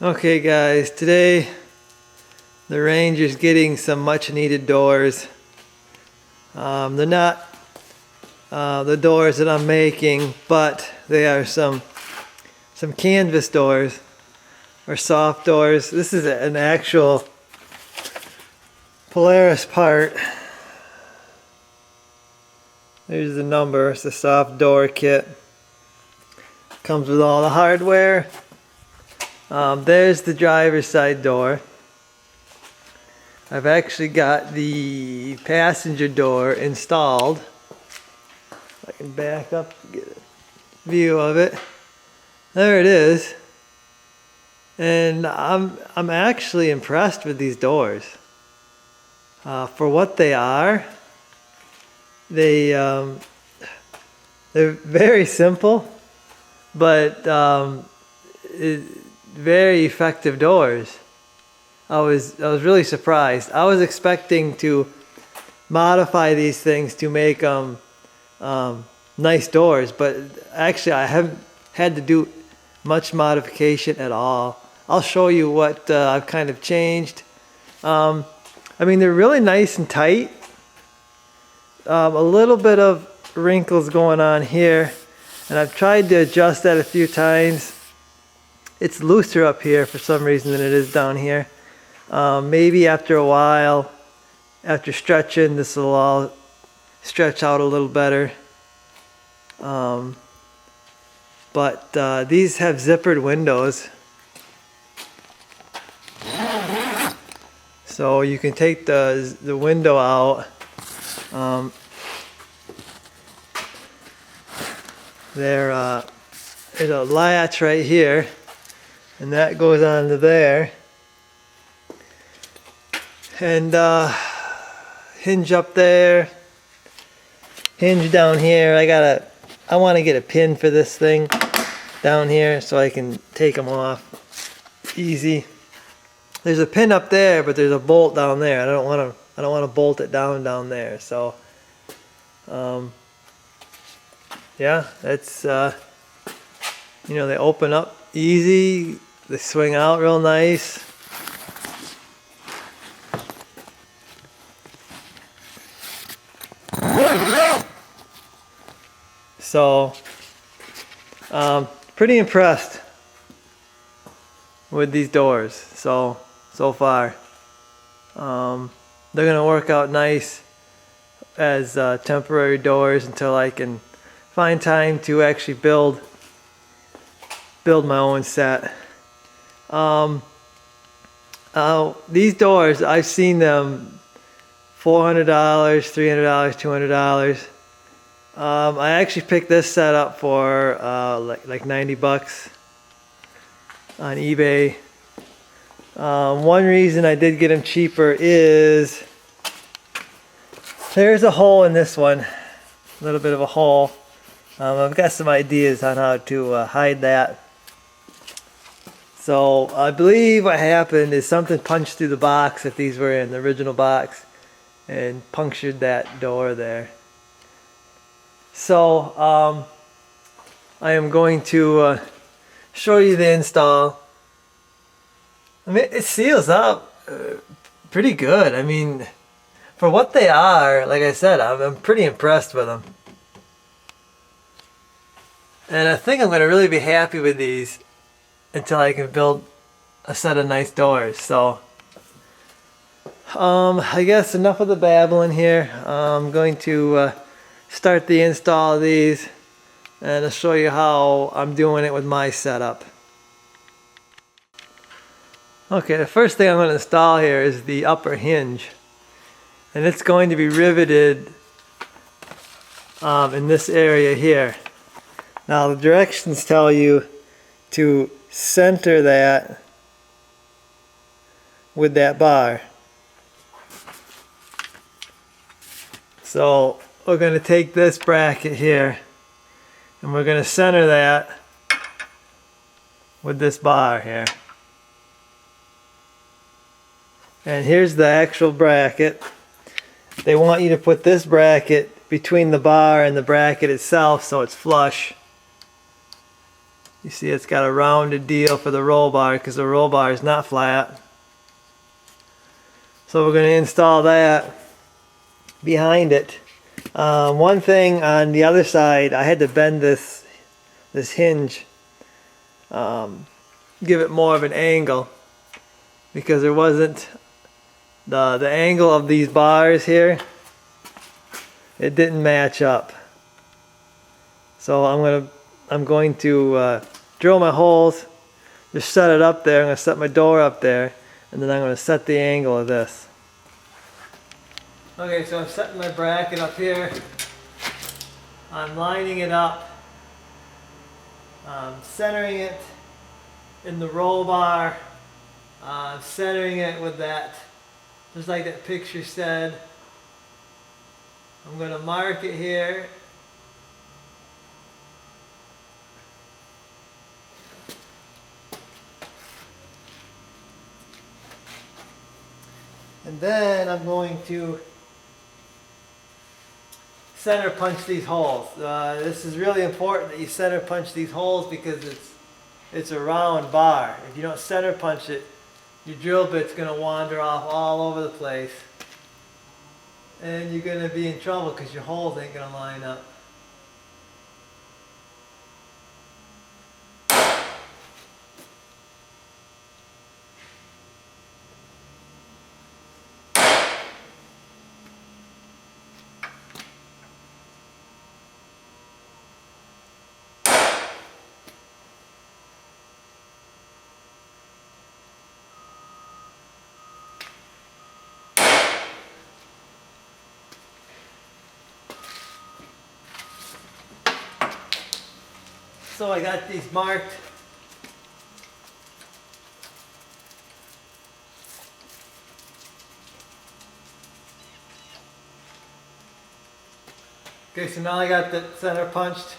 Okay guys, today the Ranger's getting some much needed doors. They're not the doors that I'm making, but they are some canvas doors or soft doors. This is an actual Polaris part. There's the number, it's the soft door kit. Comes with all the hardware. There's the driver's side door. I've actually got the passenger door installed. I can back up to get a view of it. There it is. And I'm actually impressed with these doors. For what they are, they're very simple, but very effective doors. I was really surprised. I was expecting to modify these things to make them nice doors, but actually I haven't had to do much modification at all. I'll show you what I've kind of changed. I mean, they're really nice and tight. A little bit of wrinkles going on here, and I've tried to adjust that a few times. It's looser up here for some reason than it is down here. Maybe after a while, after stretching, this will all stretch out a little better. But these have zippered windows. So you can take the window out. There's a latch right here, and that goes on to there. And hinge up there, hinge down here. I want to get a pin for this thing down here so I can take them off easy. There's a pin up there, but there's a bolt down there. I don't want to bolt it down there. So yeah, that's you know, they open up easy, they swing out real nice. So pretty impressed with these doors so far. They're gonna work out nice as temporary doors until I can find time to actually build my own set. These doors, I've seen them $400, $300, $200. I actually picked this set up for like 90 bucks on eBay. One reason I did get them cheaper is there's a hole in this one, a little bit of a hole. I've got some ideas on how to hide that. So I believe what happened is something punched through the box, if these were in the original box, and punctured that door there. So I am going to show you the install. I mean, it seals up pretty good. I mean, for what they are, like I said, I'm pretty impressed with them. And I think I'm going to really be happy with these until I can build a set of nice doors. So I guess enough of the babbling here. I'm going to start the install of these, and I'll show you how I'm doing it with my setup. Okay, the first thing I'm going to install here is the upper hinge, and it's going to be riveted in this area here. Now the directions tell you to center that with that bar. So we're going to take this bracket here and we're going to center that with this bar here. And here's the actual bracket. They want you to put this bracket between the bar and the bracket itself so it's flush. You see it's got a rounded deal for the roll bar because the roll bar is not flat. So we're going to install that behind it. One thing on the other side, I had to bend this hinge, give it more of an angle, because there wasn't the angle of these bars here. It didn't match up. So I'm going to drill my holes, just set it up there. I'm going to set my door up there, and then I'm going to set the angle of this. Okay, so I'm setting my bracket up here. I'm lining it up, centering it in the roll bar, centering it with that, just like that picture said. I'm going to mark it here. And then I'm going to center punch these holes. This is really important that you center punch these holes because it's a round bar. If you don't center punch it, your drill bit's going to wander off all over the place. And you're going to be in trouble because your holes ain't going to line up. So I got these marked. Okay, so now I got the center punched.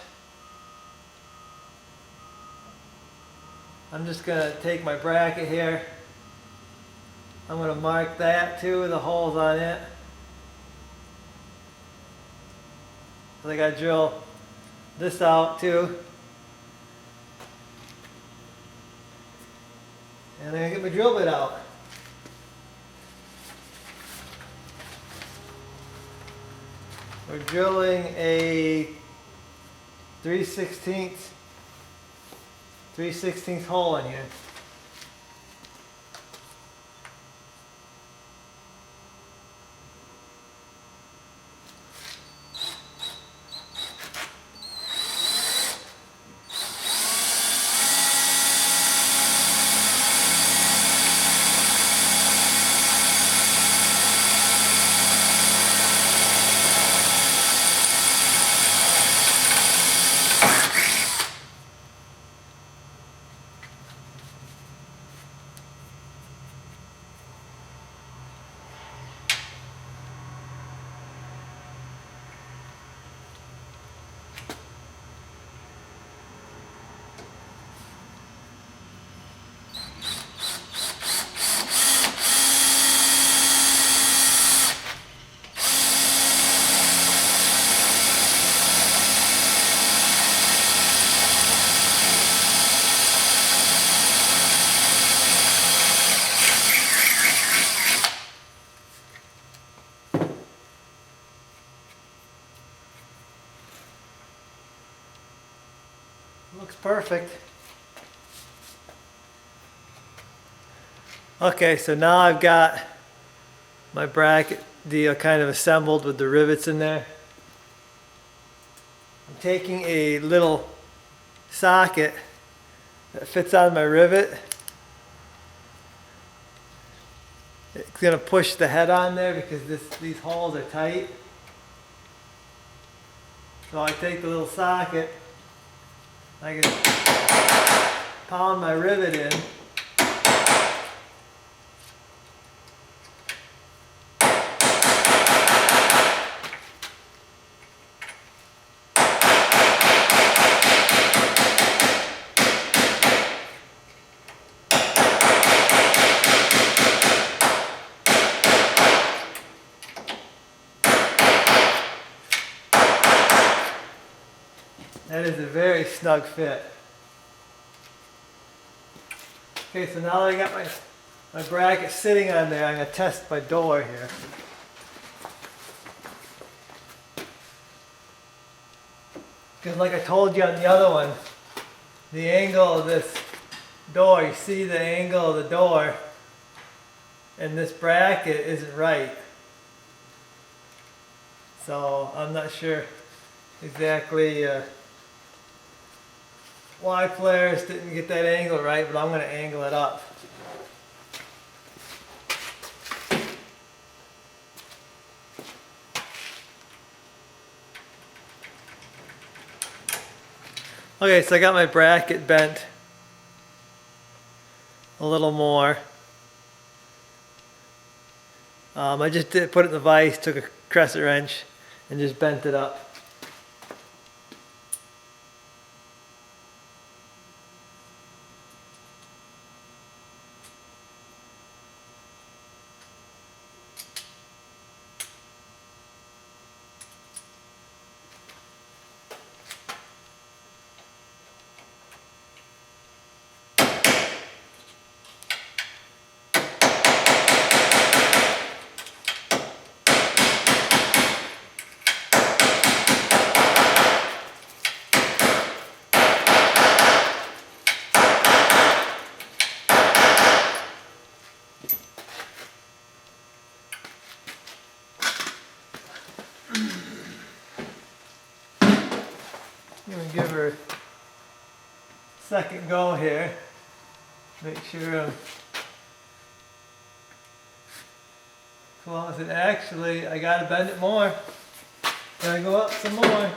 I'm just going to take my bracket here. I'm going to mark that too, the holes on it. So I got to drill this out too. And I'm going to get my drill bit out. We're drilling a 3/16 hole in here. Looks perfect. Okay, so now I've got my bracket deal kind of assembled with the rivets in there. I'm taking a little socket that fits on my rivet. It's going to push the head on there because these holes are tight. So I take the little socket, I can pound my rivet in. That is a very snug fit. Okay, so now that I got my bracket sitting on there, I'm going to test my door here. Because like I told you on the other one, the angle of this door, you see the angle of the door, and this bracket isn't right. So I'm not sure exactly why Polaris didn't get that angle right, but I'm going to angle it up. Okay, so I got my bracket bent a little more. I just put it in the vise, took a crescent wrench, and just bent it up. I'm going to give her a second go here. Make sure I'm close. And actually, I got to bend it more. Gotta go up some more.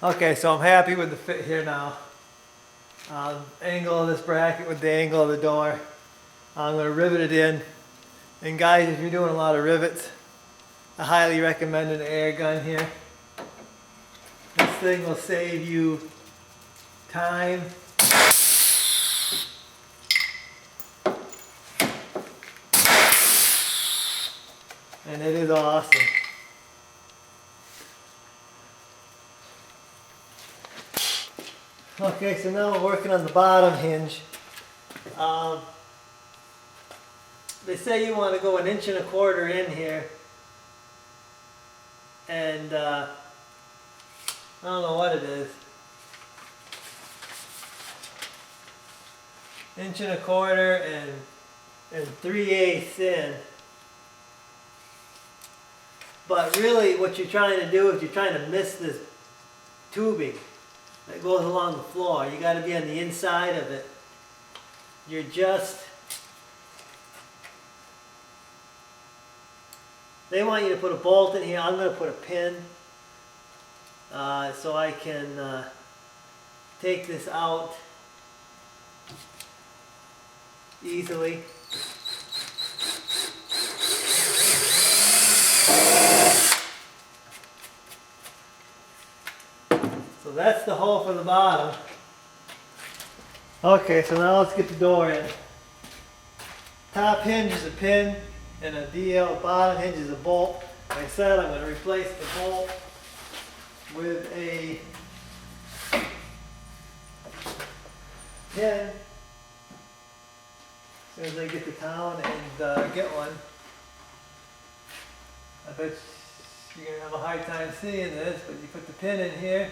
Okay, so I'm happy with the fit here now. Angle of this bracket with the angle of the door. I'm going to rivet it in. And guys, if you're doing a lot of rivets, I highly recommend an air gun here. This thing will save you time. And it is awesome. Okay, so now we're working on the bottom hinge. They say you want to go 1.25 inches in here. And I don't know what it is. 1.25 inches and 3/8 in. But really what you're trying to do is you're trying to miss this tubing that goes along the floor. You got to be on the inside of it. You're just... They want you to put a bolt in here. I'm going to put a pin so I can take this out easily. So that's the hole for the bottom. Okay, so now let's get the door in. Top hinge is a pin and a DL. Bottom hinge is a bolt. Like I said, I'm going to replace the bolt with a pin as soon as I get to town and get one. I bet you're going to have a hard time seeing this, but you put the pin in here.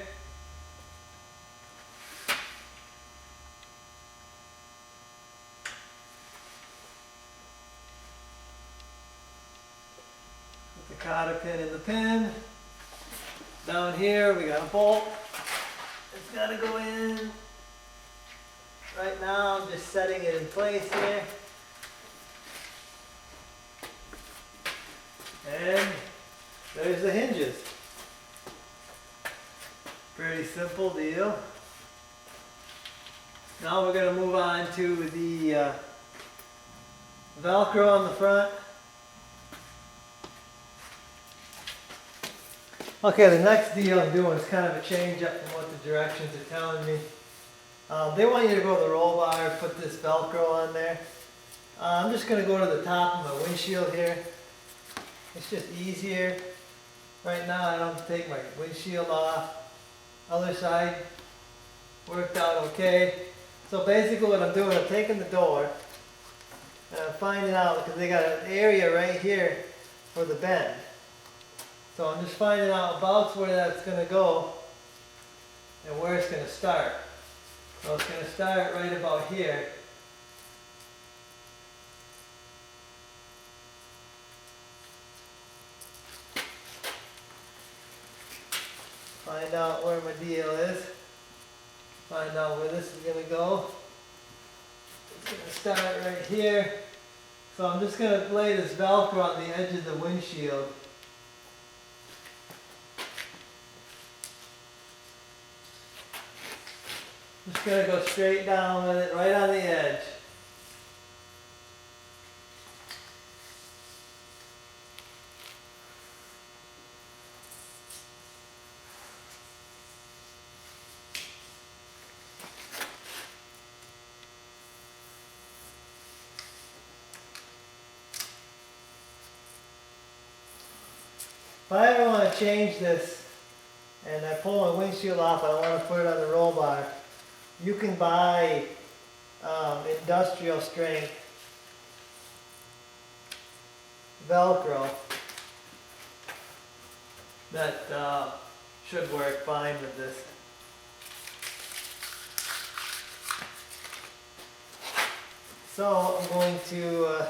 Put the cotter pin in the pin. Down here we got a bolt. It's got to go in. Right now I'm just setting it in place here. And there's the hinges. Pretty simple deal. Now we're going to move on to the velcro on the front. Okay, the next deal I'm doing is kind of a change up from what the directions are telling me. They want you to go to the roll bar and put this velcro on there. I'm just going to go to the top of my windshield here. It's just easier. Right now I don't take my windshield off. Other side worked out okay. So basically what I'm doing, I'm taking the door and I'm finding out, because they got an area right here for the bend. So I'm just finding out about where that's going to go and where it's going to start. So it's going to start right about here. Find out where my deal is. Find out where this is going to go. It's going to start right here. So I'm just going to lay this velcro on the edge of the windshield. Just going to go straight down with it right on the edge. If I ever want to change this and I pull my windshield off and I want to put it on the roll bar, you can buy industrial strength velcro that should work fine with this. So I'm going to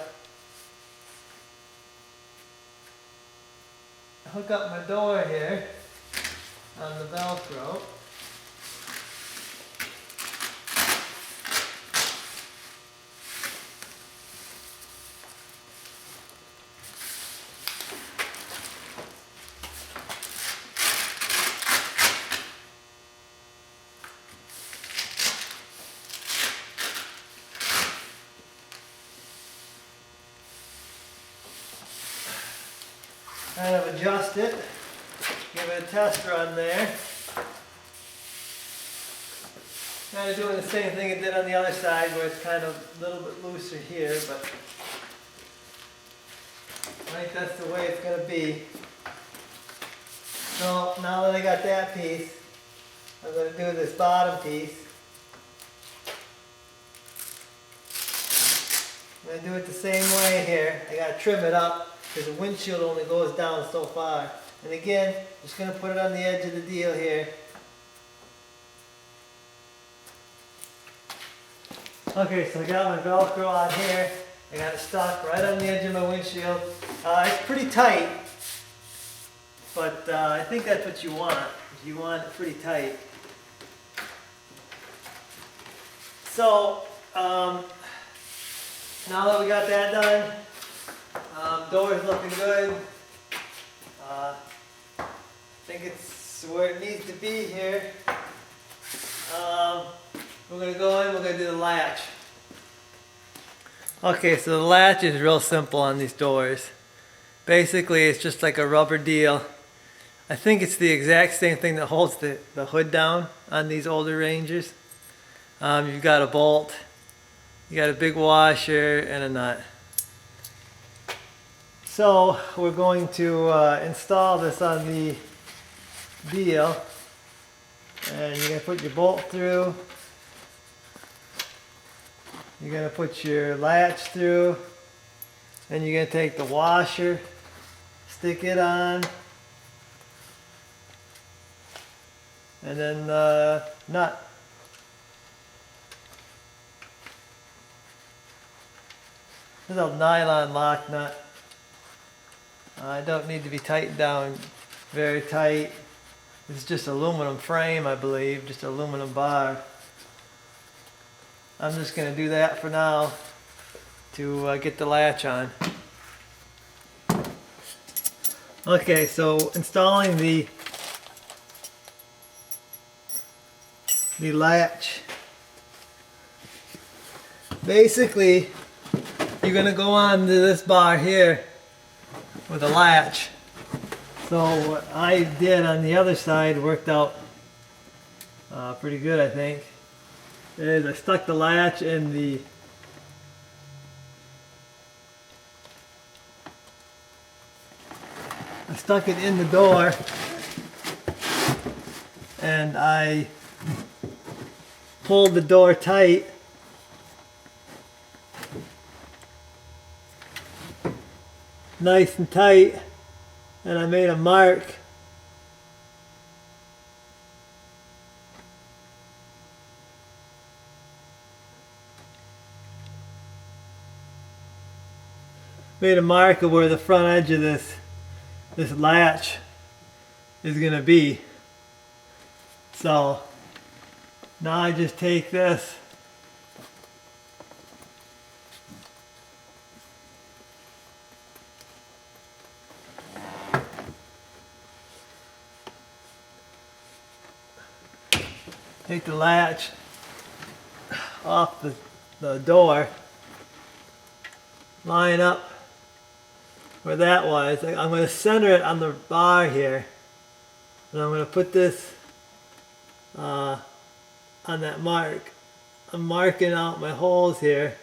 hook up my door here on the velcro. Kind of adjust it, give it a test run there. Kind of doing the same thing it did on the other side where it's kind of a little bit looser here, but I think that's the way it's going to be. So now that I got that piece, I'm going to do this bottom piece. I'm going to do it the same way here. I got to trim it up, because the windshield only goes down so far. And again, just going to put it on the edge of the deal here. Okay, so I got my velcro on here. I got it stuck right on the edge of my windshield. It's pretty tight, but I think that's what you want. You want it pretty tight. So, now that we got that done, door is looking good. I think it's where it needs to be here. We're going to go in, we're going to do the latch. Okay, so the latch is real simple on these doors. Basically, it's just like a rubber deal. I think it's the exact same thing that holds the hood down on these older Rangers. You've got a bolt, you got a big washer, and a nut. So we're going to install this on the deal, and you're going to put your bolt through, you're going to put your latch through, and you're going to take the washer, stick it on, and then the nut. This is a nylon lock nut. I don't need to be tightened down very tight. It's just aluminum frame, I believe, just aluminum bar. I'm just going to do that for now to get the latch on. Okay, so installing the latch. Basically, you're going to go on to this bar here with a latch. So what I did on the other side worked out pretty good, I think. Is I stuck the latch in the I stuck it in the door and I pulled the door tight. Nice and tight, and I made a mark. Made a mark of where the front edge of this latch is going to be. So now I just take this take the latch off the door, line up where that was. I'm going to center it on the bar here, and I'm going to put this on that mark. I'm marking out my holes here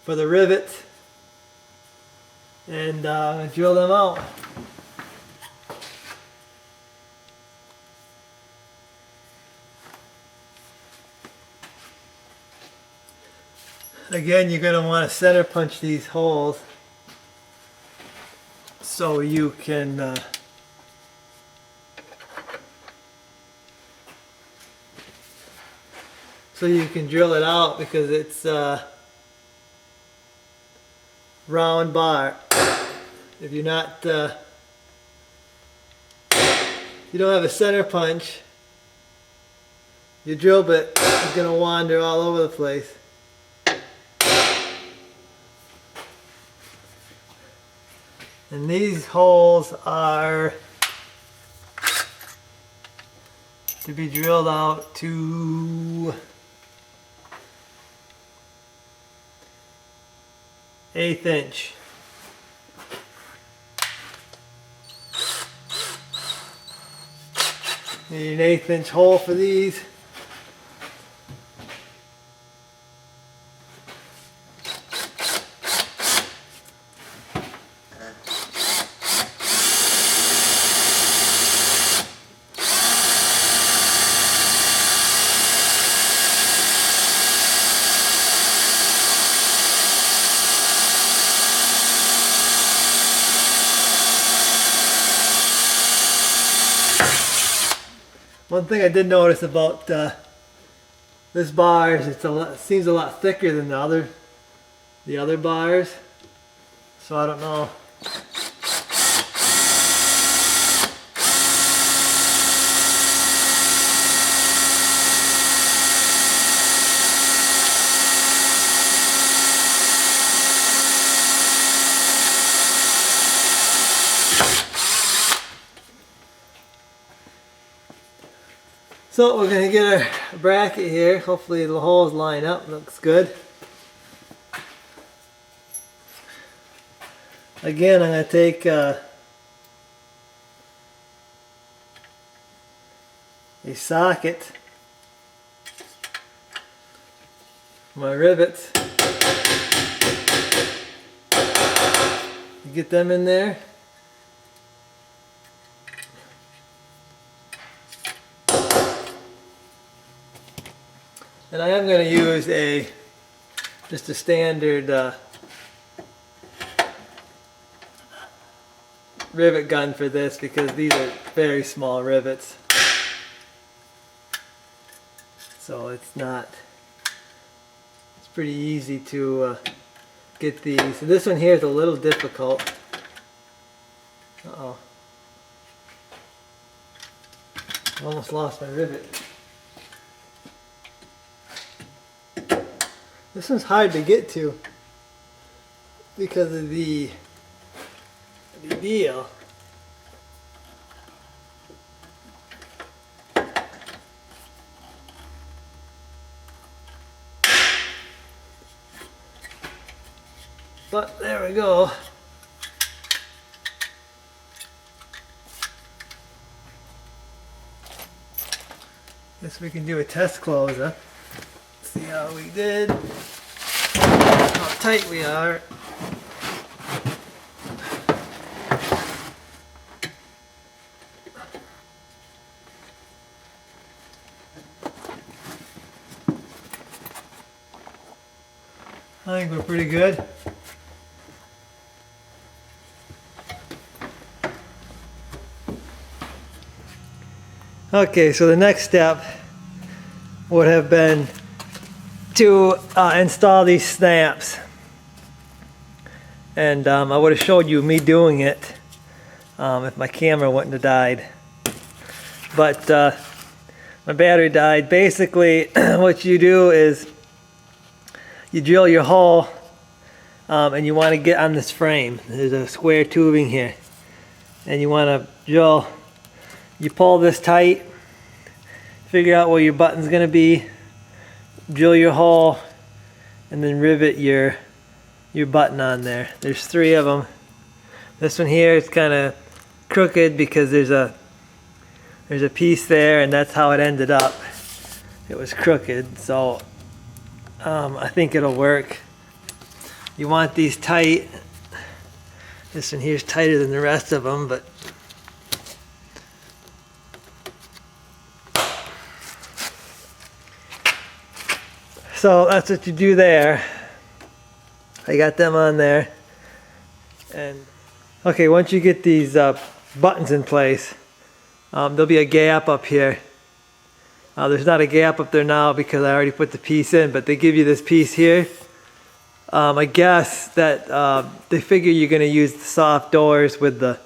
for the rivets, and I'm going to drill them out. Again, you're going to want to center punch these holes so you can drill it out, because it's round bar. If you're not you don't have a center punch, your drill bit is going to wander all over the place. And these holes are to be drilled out to 1/8 inch. Need an 1/8 inch hole for these. One thing I did notice about this bar is it seems a lot thicker than the other bars. So I don't know. So we're going to get our bracket here. Hopefully the holes line up. Looks good. Again, I'm going to take a socket, my rivets, get them in there. And I am going to use just a standard rivet gun for this, because these are very small rivets. So it's pretty easy to get these. So this one here is a little difficult. Uh-oh. I almost lost my rivet. This one's hard to get to because of the deal. But there we go. Guess we can do a test close, huh? See how we did, how tight we are. I think we're pretty good. Okay, so the next step would have been to install these snaps. And I would have showed you me doing it if my camera wouldn't have died. But my battery died. Basically, what you do is you drill your hole and you want to get on this frame. There's a square tubing here. And you want to drill, you pull this tight, figure out where your button's going to be, drill your hole, and then rivet your button on there. There's 3 of them. This one here is kind of crooked because there's a piece there, and that's how it ended up. It was crooked, so I think it'll work. You want these tight. This one here is tighter than the rest of them, but so that's what you do there. I got them on there. And okay, once you get these buttons in place, there'll be a gap up here. There's not a gap up there now because I already put the piece in, but they give you this piece here. I guess that they figure you're going to use the soft doors with the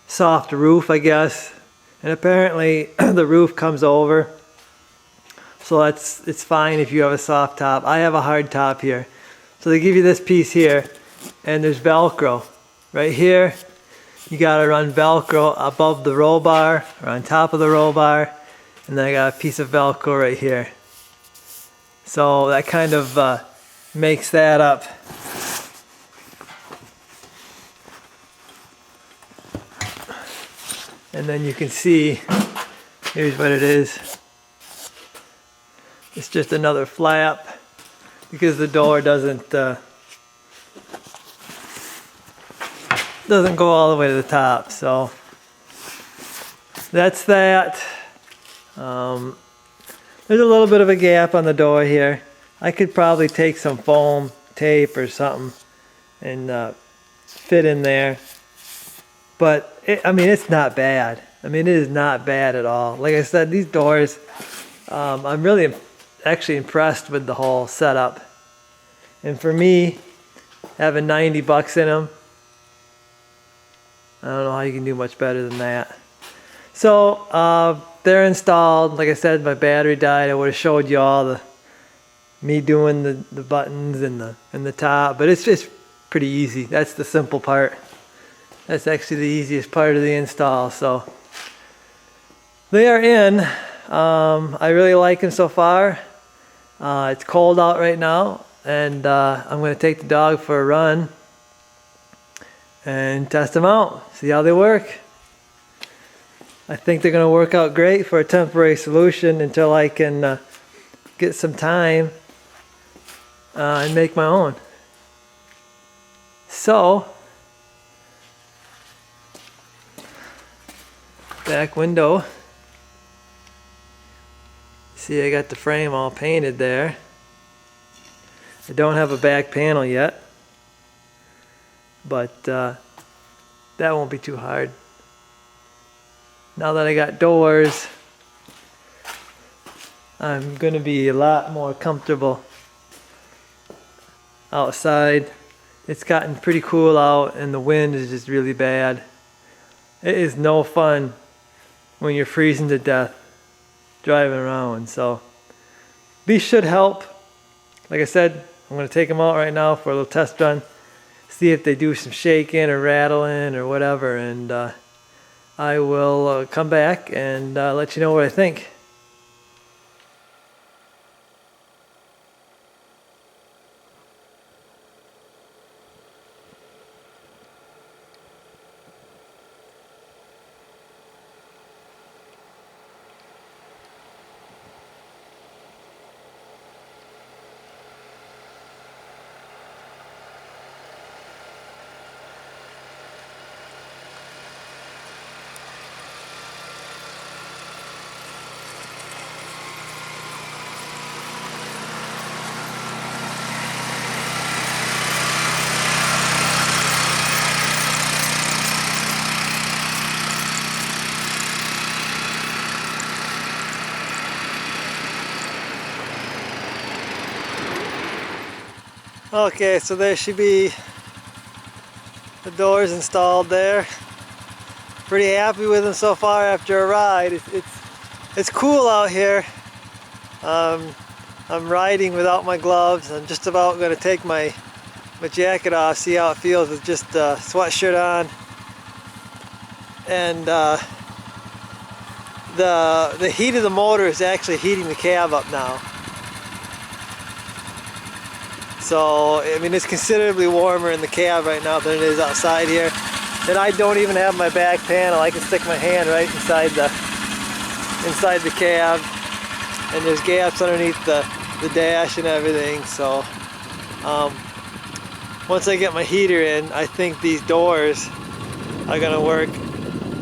soft roof, I guess. And apparently the roof comes over. So it's fine if you have a soft top. I have a hard top here. So they give you this piece here, and there's Velcro. Right here, you gotta run Velcro above the roll bar, or on top of the roll bar, and then I got a piece of Velcro right here. So that kind of makes that up. And then you can see, here's what it is. It's just another flap because the door doesn't go all the way to the top. So that's that. There's a little bit of a gap on the door here. I could probably take some foam tape or something and fit in there. But I mean, it's not bad. I mean, it is not bad at all. Like I said, these doors, I'm really actually impressed with the whole setup. And for me, having 90 bucks in them, I don't know how you can do much better than that. So they're installed. Like I said, my battery died. I would have showed you all me doing the buttons and the top, but it's just pretty easy. That's the simple part. That's actually the easiest part of the install. So they are in. I really like them so far. It's cold out right now, and I'm going to take the dog for a run and test them out, see how they work. I think they're going to work out great for a temporary solution until I can get some time and make my own. So, back window. See, I got the frame all painted there. I don't have a back panel yet, but that won't be too hard. Now that I got doors, I'm going to be a lot more comfortable outside. It's gotten pretty cool out and the wind is just really bad. It is no fun when you're freezing to death driving around. So these should help. Like I said, I'm going to take them out right now for a little test run, see if they do some shaking or rattling or whatever, and I will come back and let you know what I think. Okay, so there should be the doors installed there. Pretty happy with them so far after a ride. It's cool out here. I'm riding without my gloves. I'm just about going to take my jacket off, see how it feels with just a sweatshirt on. And the heat of the motor is actually heating the cab up now. So, I mean, it's considerably warmer in the cab right now than it is outside here. And I don't even have my back panel. I can stick my hand right inside the cab. And there's gaps underneath the dash and everything. So, once I get my heater in, I think these doors are gonna work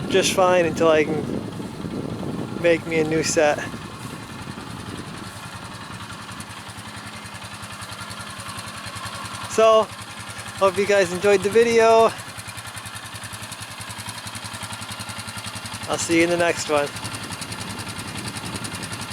just fine until I can make me a new set. So, hope you guys enjoyed the video. I'll see you in the next one.